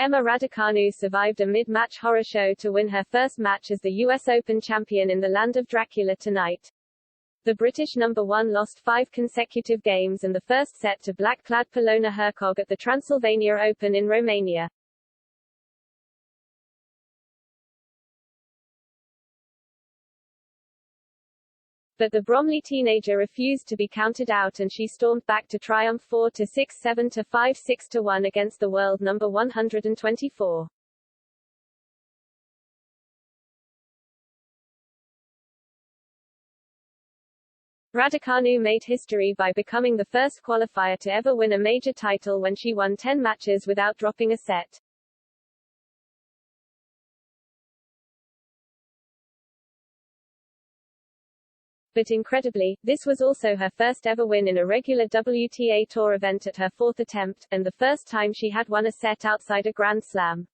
Emma Raducanu survived a mid-match horror show to win her first match as the US Open champion in the land of Dracula tonight. The British number 1 lost 5 consecutive games and the first set to black-clad Polona Hercog at the Transylvania Open in Romania. But the Bromley teenager refused to be counted out and she stormed back to triumph 4-6, 7-5, 6-1 against the world number 124. Raducanu made history by becoming the first qualifier to ever win a major title when she won 10 matches without dropping a set. But incredibly, this was also her first ever win in a regular WTA Tour event at her 4th attempt, and the first time she had won a set outside a Grand Slam.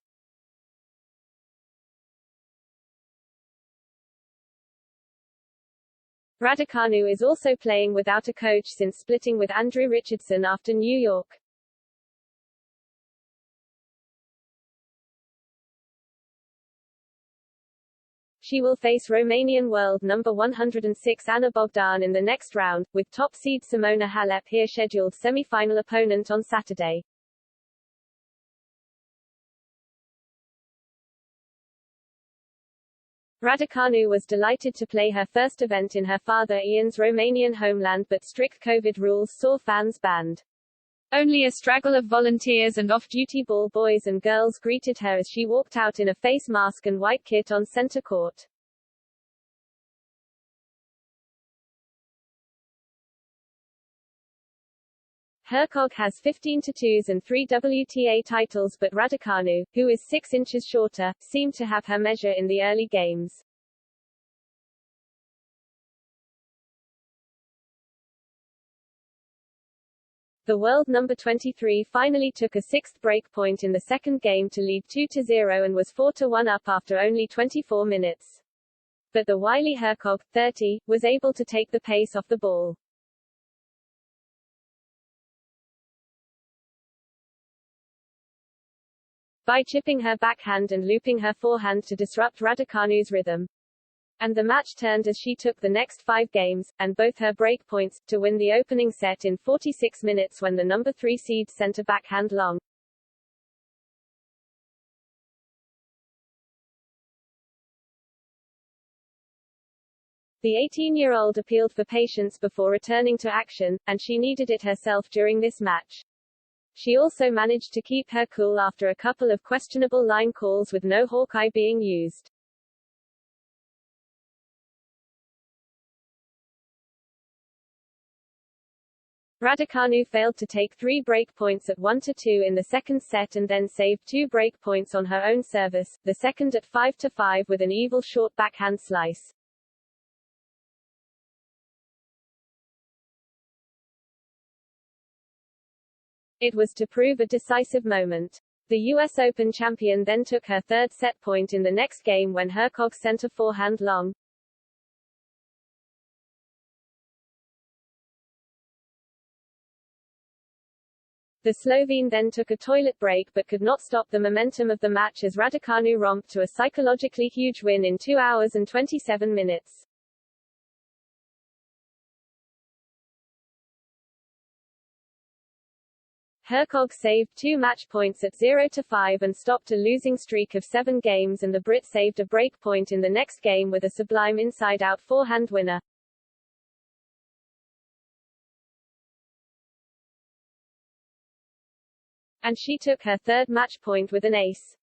Raducanu is also playing without a coach since splitting with Andrew Richardson after New York. She will face Romanian world number 106 Ana Bogdan in the next round, with top seed Simona Halep her scheduled semi-final opponent on Saturday. Raducanu was delighted to play her first event in her father Ian's Romanian homeland, but strict COVID rules saw fans banned. Only a straggle of volunteers and off-duty ball boys and girls greeted her as she walked out in a face mask and white kit on center court. Hercog has 15 tattoos and 3 WTA titles, but Raducanu, who is 6 inches shorter, seemed to have her measure in the early games. The world number 23 finally took a 6th break point in the second game to lead 2-0 and was 4-1 up after only 24 minutes. But the wily Hercog, 30, was able to take the pace off the ball. By chipping her backhand and looping her forehand to disrupt Raducanu's rhythm. And the match turned as she took the next 5 games, and both her break points, to win the opening set in 46 minutes when the number 3 seed sent a backhand long. The 18-year-old appealed for patience before returning to action, and she needed it herself during this match. She also managed to keep her cool after a couple of questionable line calls with no Hawkeye being used. Raducanu failed to take 3 break points at 1-2 in the second set and then saved 2 break points on her own service, the second at 5-5 with an evil short backhand slice. It was to prove a decisive moment. The US Open champion then took her 3rd set point in the next game when Hercog sent a forehand long. The Slovene then took a toilet break but could not stop the momentum of the match as Raducanu romped to a psychologically huge win in 2 hours and 27 minutes. Hercog saved 2 match points at 0-5 and stopped a losing streak of 7 games, and the Brit saved a break point in the next game with a sublime inside-out forehand winner. And she took her 3rd match point with an ace.